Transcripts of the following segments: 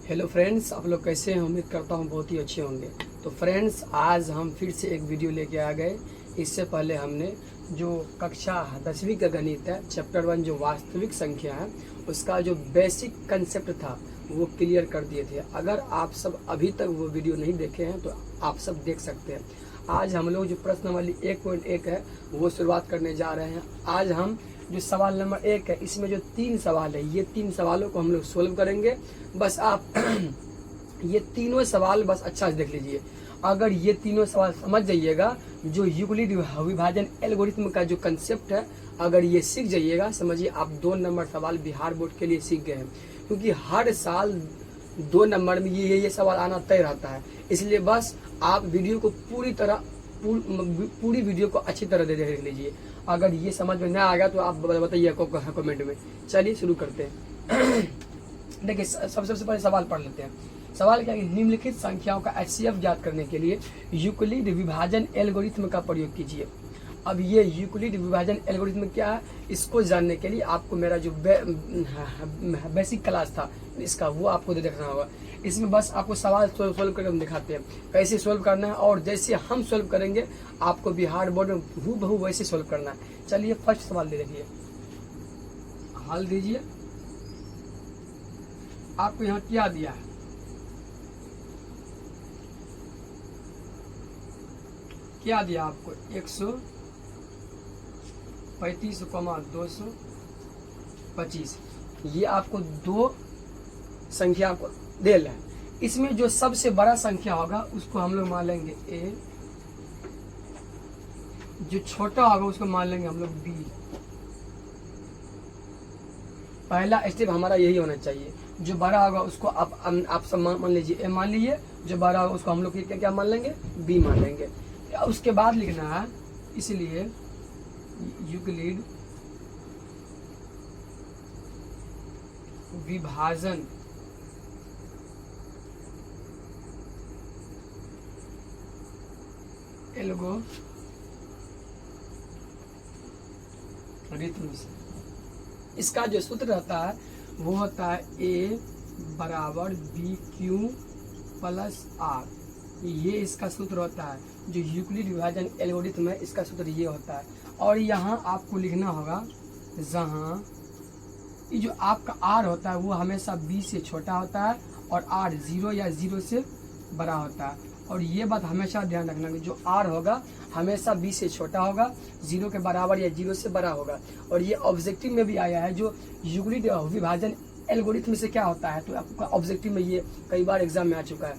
Hello friends, आप लोग कैसे हैं? उम्मीद करता हूँ बहुत ही अच्छे होंगे। तो फ्रेंड्स, आज हम फिर से एक वीडियो लेके आ गए। इससे पहले हमने जो कक्षा 10वीं का गणित है, चैप्टर 1 जो वास्तविक संख्या है, उसका जो बेसिक कंसेप्ट था वो क्लियर कर दिए थे। अगर आप सब अभी तक वो वीडियो नहीं देखे हैं तो आप सब देख सकते हैं। आज हम लोग जो प्रश्नावली 1.1 है वो शुरुआत करने जा रहे हैं। आज हम जो सवाल नंबर 1 है, इसमें जो 3 सवाल है, ये 3 सवालों को हम लोग सोल्व करेंगे। बस आप ये तीनों सवाल बस अच्छा से देख लीजिए। अगर ये तीनों सवाल समझ जाइएगा, जो यूक्लिड विभाजन एल्गोरिथम का जो कंसेप्ट है, अगर ये सीख जाइएगा, समझिए आप 2 नंबर सवाल बिहार बोर्ड के लिए सीख गए हैं। क्योंकि हर साल 2 नंबर में ये सवाल आना तय रहता है। इसलिए बस आप वीडियो को पूरी वीडियो को अच्छी तरह से देख लीजिए। अगर ये समझ में ना आएगा तो आप बताइए कमेंट में। चलिए शुरू करते हैं। देखिए, सबसे पहले सवाल पढ़ लेते हैं। सवाल क्या है? निम्नलिखित संख्याओं का HCF ज्ञात करने के लिए यूक्लिड विभाजन एल्गोरिथम का प्रयोग कीजिए। अब ये यूक्लिड विभाजन एल्गोरिथम क्या है, इसको जानने के लिए आपको मेरा जो बेसिक क्लास था इसका, वो आपको देखना होगा। इसमें बस आपको सवाल सोल्व करके हम दिखाते हैं कैसे सोल्व करना है, और जैसे हम सोल्व करेंगे आपको बिहार बोर्ड में हूबहू वैसे सोल्व करना है। चलिए फर्स्ट सवाल दे देखिए, हल दीजिए। आपको यहाँ क्या दिया है? क्या दिया आपको? 135,225। ये आपको 2 संख्या को दे रहा है। इसमें जो सबसे बड़ा संख्या होगा उसको हम लोग मान लेंगे A, जो छोटा होगा उसको मान लेंगे हम लोग B। पहला स्टेप हमारा यही होना चाहिए। जो बड़ा होगा उसको आप सब मान लीजिए A मान लीजिए, जो बड़ा होगा उसको हम लोग क्या मान लेंगे? B मान लेंगे। उसके बाद लिखना है, इसलिए यूक्लिड विभाजन एल्गोरिथम से इसका जो सूत्र रहता है वो होता है A बराबर BQ प्लस R। ये इसका सूत्र होता है। जो यूक्लिड विभाजन एल्गोरिथम है, इसका सूत्र ये होता है। और यहाँ आपको लिखना होगा, जहाँ ये जो आपका R होता है वो हमेशा B से छोटा होता है और R 0 या 0 से बड़ा होता है। और ये बात हमेशा ध्यान रखना कि जो R होगा हमेशा B से छोटा होगा, 0 के बराबर या 0 से बड़ा होगा। और ये ऑब्जेक्टिव में भी आया है। जो यूक्लिड विभाजन एल्गोरिथम से क्या होता है, तो आपका ऑब्जेक्टिव में ये कई बार एग्जाम में आ चुका है।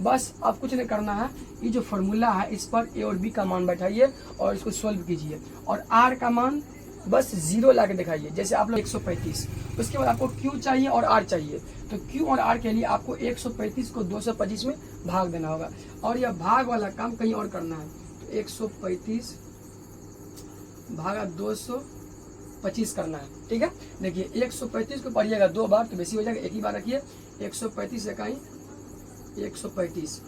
बस अब कुछ नहीं करना है, ये जो फॉर्मूला है इस पर A और B का मान बैठाइए और इसको सोल्व कीजिए। और R का मान बस 0 ला के दिखाइए। जैसे आप लोग 135, उसके बाद आपको Q चाहिए और R चाहिए। तो Q और R के लिए आपको 135 को 225 में भाग देना होगा। और यह भाग वाला काम कहीं और करना है। तो 135 भागा 225 करना है। ठीक है, देखिए 135 को पढ़िएगा 2 बार तो बेसी हो जाएगा, एक ही बार रखिए। 135 इकाई 135,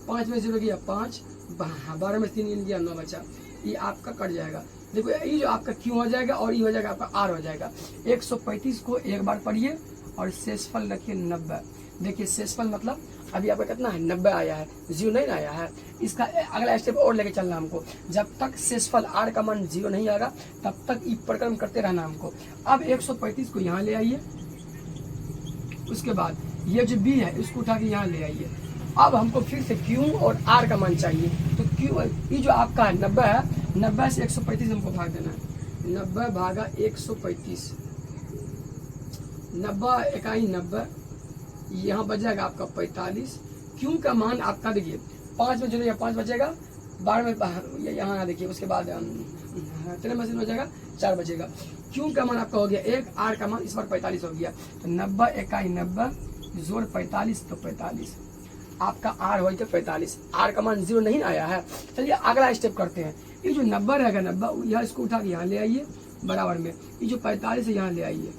5 में 0 गया 5, 12 में 3 गया 9 बचा। ये आपका कट जाएगा। देखो ये जो आपका Q हो जाएगा और ये हो जाएगा आपका R हो जाएगा। 135 को एक बार पढ़िए और शेषफल रखिए 90। देखिए शेषफल मतलब अभी आपका कितना है? 90 आया है, 0 नहीं आया है। इसका अगला स्टेप और लेके चलना हमको। जब तक शेषफल R का मान 0 नहीं आएगा तब तक ये प्रक्रम करते रहना हमको। अब 135 को यहाँ ले आइए, उसके बाद ये जो B है इसको उठा के यहाँ ले आइए। अब हमको फिर से Q और R का मान चाहिए। तो Q ये जो आपका है 90 है, 90 से 135 हमको भाग देना है। 90 भागा 135, 90 इकाई 90, यहाँ बच जाएगा आपका 45। Q का मान आपका देखिए 5 में जो 5 बचेगा, 12 में यहाँ देखिए, उसके बाद 3 में हो जाएगा 4 बचेगा। Q का मान आपका हो गया 1, R का मान इस बार 45 हो गया। तो 90 इकाई 90 जोड़ 45 तो 45 आपका R हो गया 45। R का मान 0 नहीं आया है। चलिए अगला स्टेप करते हैं। ये जो 90 रहेगा 90, यहाँ इसको उठा के यहाँ ले आइए बराबर में। ये जो 45 है यहाँ ले आइए।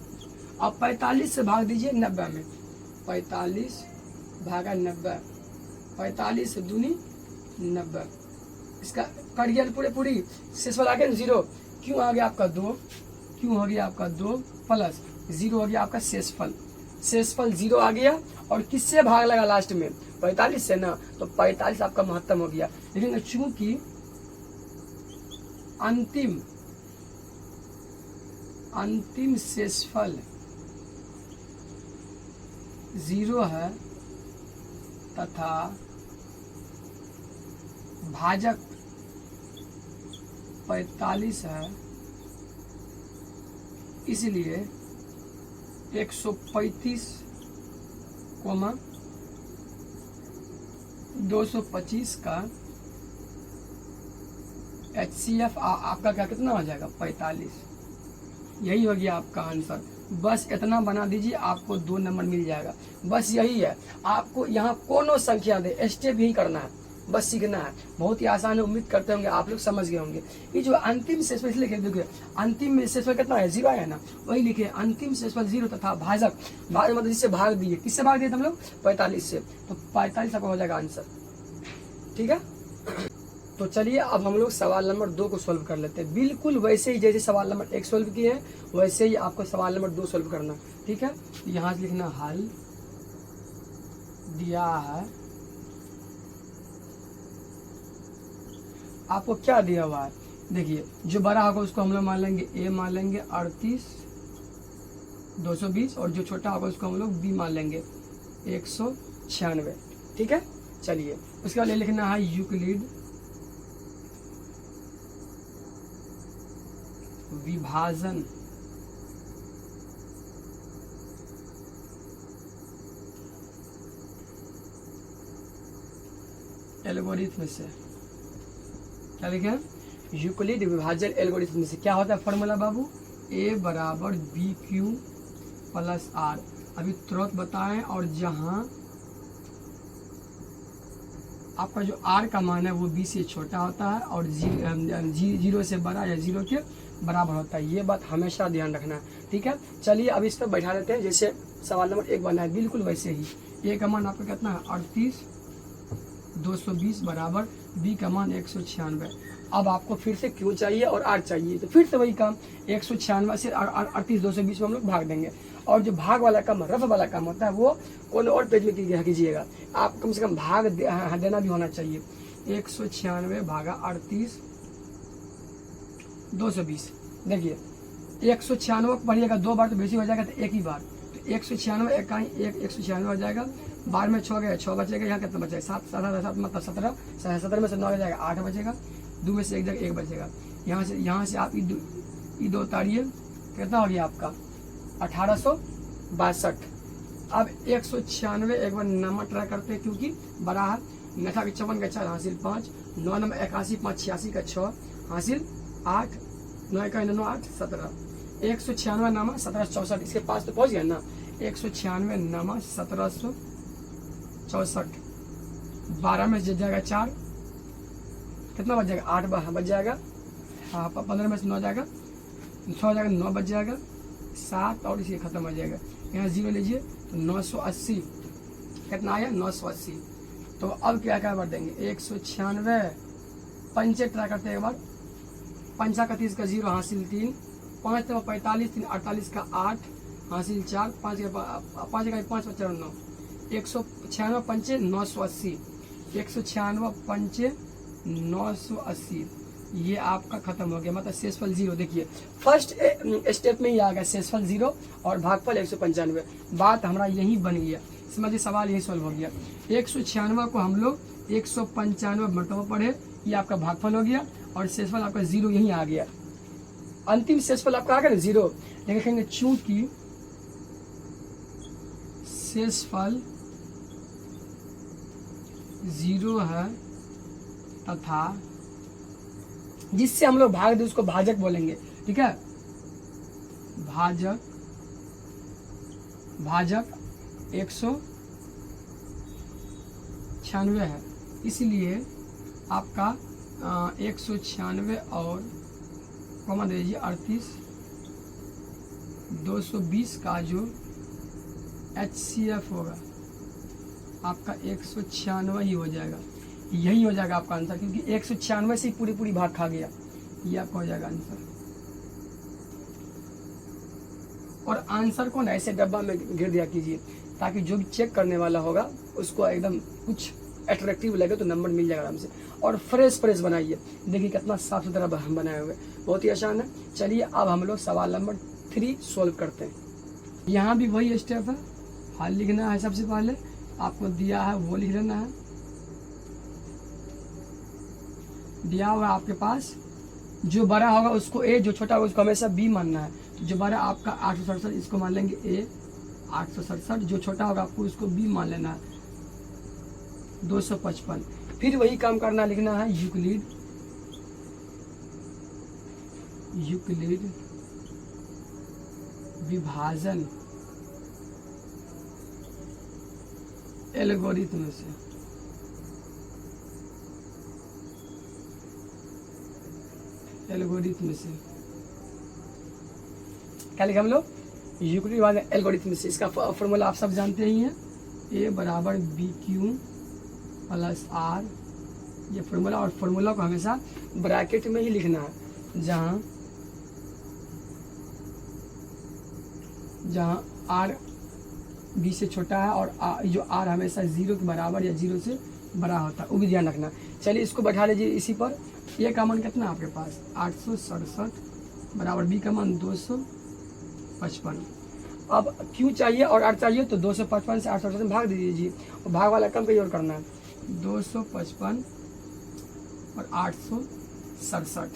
अब 45 से भाग दीजिए 90 में। 45 भागा 90, 45 से दूनी 90। इसका कट गया पूरी शेषफल आ गया 0। Q आ गया आपका 2, Q हो गया आपका 2 प्लस 0 हो गया आपका शेषफल। शेषफल 0 आ गया और किससे भाग लगा लास्ट में 45 से ना, तो 45 आपका महत्तम हो गया। लेकिन चूंकि अंतिम शेषफल 0 है तथा भाजक 45 है, इसलिए 135, 225 का HCF आपका क्या कितना हो जाएगा 45। यही हो गया आपका आंसर। बस इतना बना दीजिए, आपको 2 नंबर मिल जाएगा। बस यही है, आपको यहाँ कोनो संख्या दे स्टेप ही करना है, बस सीखना है। बहुत ही आसान है, उम्मीद करते होंगे आप लोग समझ गए होंगे। ये जो अंतिम शेषफल इसलिए लिखे, देखिए अंतिम शेषफल कितना है 0 है ना, वही लिखे अंतिम शेषफल 0 तथा भाजक मतलब जिससे भाग दिए, किससे भाग दिए हम लोग 45 से, तो 45 आपका हो जाएगा आंसर। ठीक है, तो चलिए अब हम लोग सवाल नंबर 2 को सॉल्व कर लेते हैं। बिल्कुल वैसे ही जैसे सवाल नंबर 1 सॉल्व किए हैं वैसे ही आपको सवाल नंबर 2 सॉल्व करना। ठीक है, यहाँ से लिखना हल दिया है, आपको क्या दिया हुआ है। देखिए जो बड़ा होगा उसको हम लोग मान लेंगे A मान लेंगे 38 220, और जो छोटा होगा उसको हम लोग B मान लेंगे 196। ठीक है, चलिए उसके बाद लिखना है यूक्लिड विभाजन एल्गोरिथम से, क्या लिखे यूक्लिड विभाजन एल्गोरिथम से क्या होता है फॉर्मूला बाबू, A बराबर BQ प्लस R। अभी तुरंत बताएं, और जहां आपका जो R का मान है वो B से छोटा होता है और 0 से बड़ा या 0 के बराबर होता है, ये बात हमेशा ध्यान रखना है। ठीक है, चलिए अब इस पर बैठा लेते हैं जैसे सवाल नंबर 1 बना है, बिल्कुल वैसे ही। A का मान आपका कितना है 38 220 बराबर B का मान 196। अब आपको फिर से Q चाहिए और R चाहिए, तो फिर से वही काम 196 से 38 220 में हम लोग भाग देंगे। और जो भाग वाला काम रफ वाला काम होता है वो कोई और पेज में कीजिएगा, आप कम से कम भाग देना भी होना चाहिए। 196 भागा 38 220, देखिए 196 को पढ़िएगा 2 बार तो बेसी हो जाएगा, तो एक ही बार, तो 196 इकाई 196 हो जाएगा। 12 में 6 गया 6 बचेगा, यहाँ कितना बचेगा 7 7 मतलब 17, 17 में से 9 हो जाएगा 8 बचेगा, 2 में से 1 जाएगा 1 बचेगा। यहाँ से आप ये 2 उतारिए, कितना हो गया आपका 1862। अब 196 एक बार नंबर ट्राई करते हैं क्योंकि बड़ा है, नथा 54 का 4 हासिल 5, 9 नंबर 81 5 86 का 6 हासिल 8, 9 का 9 8 17, 196 नामा 1764, इसके पास तो पहुंच गया ना। 196 नामा 1764, 12 में जाएगा 4, कितना बच जाएगा 8 बच जाएगा, हाँ 15 में से 9 जाएगा 6 हो जाएगा 9 बच जाएगा 7, और इसी खत्म हो जाएगा। यहाँ 0 लीजिए तो 980, कितना आया 980। तो अब क्या कर देंगे 196 पंचे ट्राई करते हैं एक बार, 5 का 30 का 0 हासिल 3, 5 तो 45 3 48 का 8 हासिल 4, 5 का 5 9, 196 पंचे 980, 196 पंचे 980, ये आपका खत्म हो गया, मतलब शेषफल 0। देखिए फर्स्ट स्टेप में ही आ गया शेषफल 0 और भागफल 195, बात हमारा यही बन गया, समझिए सवाल यही सॉल्व हो गया। 196 को हम लोग 195 मरतबा पढ़े, ये आपका भागफल हो गया, और शेषफल आपका 0 यही आ गया। अंतिम शेषफल आपका आ गया ना 0, देखेंगे चूंकि शेषफल 0 है तथा जिससे हम लोग भाग दे उसको भाजक बोलेंगे। ठीक है, भाजक 196 है, इसलिए आपका 196 और कॉमा दे दीजिए 38 220 का जो HCF होगा आपका 196 ही हो जाएगा, यही हो जाएगा आपका आंसर, क्योंकि 196 से ही पूरी भाग खा गया, ये आपका हो जाएगा आंसर। और आंसर को ना ऐसे डब्बा में गिर दिया कीजिए ताकि जो भी चेक करने वाला होगा उसको एकदम कुछ अट्रैक्टिव लगे तो नंबर मिल जाएगा आराम से। और फ्रेश बनाइए, देखिए कितना साफ सुथरा बनाए हुए, बहुत ही आसान है। चलिए अब हम लोग सवाल नंबर 3 सोल्व करते हैं। यहाँ भी वही स्टेप है, हाल लिखना है। सबसे पहले आपको दिया है वो लिख लेना है, दिया हुआ आपके पास जो बड़ा होगा उसको ए, जो छोटा होगा उसको हमेशा बी मानना है। तो जो बड़ा आपका 867 इसको मान लेंगे ए 867, जो छोटा होगा आपको उसको बी मान लेना है 255। फिर वही काम करना, लिखना है यूक्लिड विभाजन एल्गोरिथम से। क्या लिखा हम लोग? यूक्लिड विभाजन एल्गोरिथम से। इसका फॉर्मूला आप सब जानते ही हैं, ए बराबर बी क्यू प्लस आर, ये फॉर्मूला। और फॉर्मूला को हमेशा ब्रैकेट में ही लिखना है, जहाँ आर बी से छोटा है और जो आर हमेशा 0 के बराबर या 0 से बड़ा होता है, वो भी ध्यान रखना। चलिए इसको बैठा लीजिए इसी पर। ए का मान कितना आपके पास 867 बराबर बी का मान 255। अब क्यू चाहिए और आर चाहिए, तो 255 से 867 भाग दीजिए और भाग वाला कम कहीं और करना है। 255 और 867,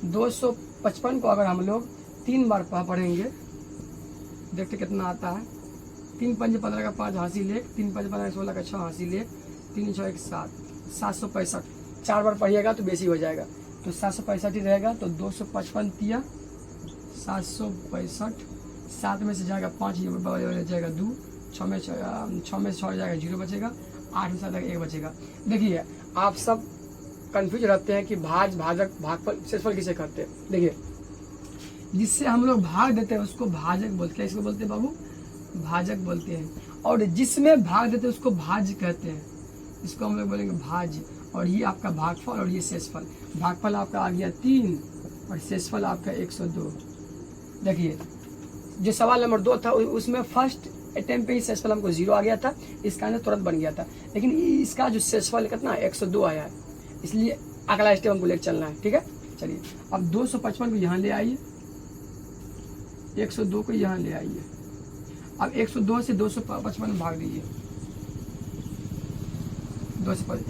255 को अगर हम लोग 3 बार पढ़ेंगे, देखते कितना आता है। 3 पंजे 15 का 5 हासिल 1, 3 पंजे 15 16 का 6 हासिल 1, 3 6 1 7, 765। 4 बार पढ़िएगा तो बेसी हो जाएगा, तो 765 ही रहेगा। तो 255 दिया 765, 7 में से जाएगा 5, ये जाएगा 2, 6 में से 6 जाएगा 0 बचेगा, 8 में से 1 बचेगा। देखिए आप सब कंफ्यूज रहते हैं कि भाजक भागफल शेषफल किसे करते हैं। देखिए जिससे हम लोग भाग देते हैं उसको भाजक बोलते हैं, इसको बोलते हैं बाबू भाजक बोलते हैं। और जिसमें भाग देते हैं उसको भाज्य कहते हैं, इसको हम लोग बोलेंगे भाज्य। और ये आपका भागफल और ये शेषफल। भागफल आपका आ गया 3 और शेषफल आपका 102। देखिए जो सवाल नंबर 2 था उसमें फर्स्ट अटेम्प्ट पे ही शेषफल हमको 0 आ गया था, इसका आंसर तुरंत बन गया था। लेकिन इसका जो शेषफल कितना 102 आया है, इसलिए अगला स्टेप हमको लेकर चलना है। ठीक है, चलिए अब 255 को यहाँ ले आइए, 102 को यहाँ ले आइए। अब 102 से 255 भाग दीजिए,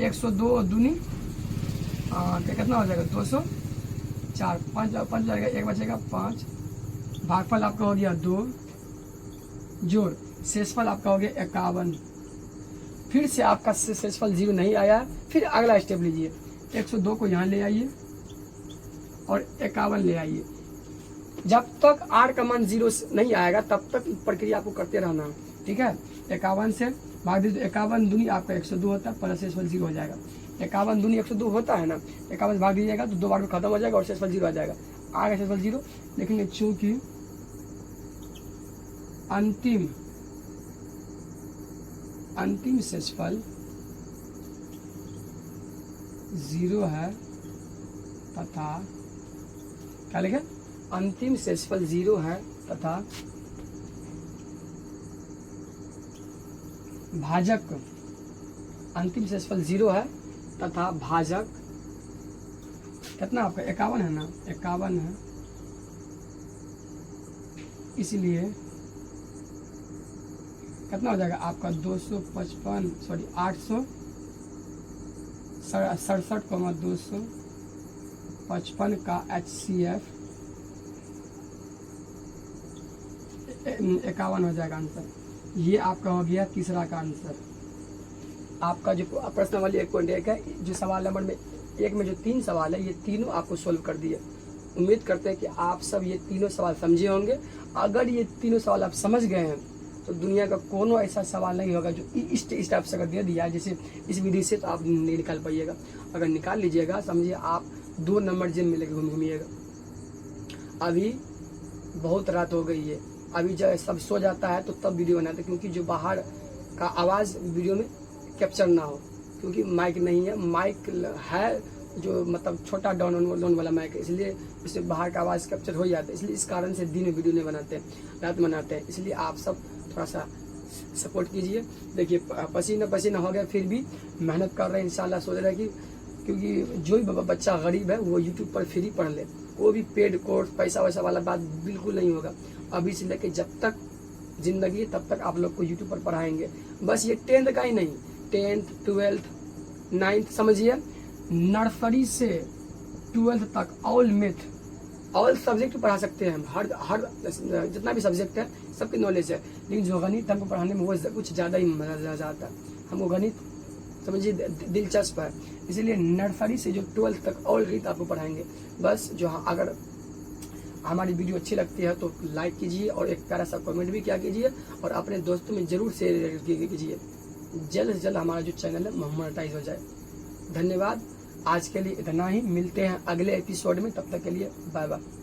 102 दूनी कितना हो जाएगा 204, 5 जाएगा 1 बचेगा 5। भागफल आपका हो गया 2, जोड़ शेषफल आपका हो गया 51। फिर से आपका शेषफल 0 नहीं आया, फिर अगला स्टेप लीजिए, 102 को यहाँ ले आइए और 51 ले आइए। जब तक आर का मान 0 नहीं आएगा तब तक प्रक्रिया आपको करते रहना है। ठीक है, 51 से भाग दीजिए, 51 दूनी आपका 102 होता है, प्लस शेषफल 0 हो जाएगा। 51 दूनी 102 होता है ना, 51 भाग दीजिएगा तो 2 बार में खत्म हो जाएगा और शेषफल 0 आ जाएगा। आगे शेषफल 0, लेकिन चूंकि अंतिम शेषफल 0 है तथा क्या लिखे, अंतिम शेषफल 0 है तथा भाजक, अंतिम शेषफल 0 है तथा भाजक कितना आपका 51 है ना, 51 है। इसलिए कितना हो जाएगा आपका 867,255 का HCF 51 हो जाएगा आंसर। ये आपका हो गया तीसरा का आंसर। आपका जो प्रश्न वाली 1.1 है, जो सवाल नंबर में 1 में जो 3 सवाल है, ये तीनों आपको सोल्व कर दिए। उम्मीद करते हैं कि आप सब ये तीनों सवाल समझे होंगे। अगर ये तीनों सवाल आप समझ गए हैं तो दुनिया का कोनो ऐसा सवाल नहीं होगा जो इस टाइप से अगर दे दिया है जैसे इस विधि से, तो आप नहीं निकाल पाइएगा। अगर निकाल लीजिएगा समझिए आप 2 नंबर जेब में लेके घूमिएगा। अभी बहुत रात हो गई है, अभी जब सब सो जाता है तो तब वीडियो बनाते, क्योंकि जो बाहर का आवाज़ वीडियो में कैप्चर ना हो, क्योंकि माइक नहीं है। माइक है जो मतलब छोटा डाउन वाला माइक है, इसलिए इससे बाहर का आवाज़ कैप्चर हो जाता है। इसलिए इस कारण से दिन में वीडियो नहीं बनाते, रात में बनाते हैं। इसलिए आप सब थोड़ा सा सपोर्ट कीजिए। देखिए पसीना पसीना हो गया, फिर भी मेहनत कर रहे हैं। इंशाल्लाह सोच रहे हैं कि क्योंकि जो भी बच्चा गरीब है वो यूट्यूब पर फ्री पढ़ ले, कोई भी पेड कोर्स पैसा वैसा वाला बात बिल्कुल नहीं होगा। अभी से लेके जब तक जिंदगी है तब तक आप लोग को यूट्यूब पर पढ़ाएंगे। बस ये 10th का ही नहीं, 10th 12th 9th समझिए, नर्सरी से 12th तक ऑल मैथ ऑल सब्जेक्ट पढ़ा सकते हैं हम। हर जितना भी सब्जेक्ट है सबकी नॉलेज है। लेकिन जो गणित हमको पढ़ाने में वो कुछ ज़्यादा ही मजा आता है। हमको गणित समझिए दिलचस्प है, इसीलिए नर्सरी से जो 12th तक ऑल गणित आपको पढ़ाएंगे। बस जो अगर हमारी वीडियो अच्छी लगती है तो लाइक कीजिए और एक प्यारा सा कमेंट भी किया कीजिए और अपने दोस्तों में जरूर शेयर कीजिए। जल्द से जल्द हमारा जो चैनल है मोनेटाइज हो जाए। धन्यवाद, आज के लिए इतना ही। मिलते हैं अगले एपिसोड में, तब तक के लिए बाय बाय।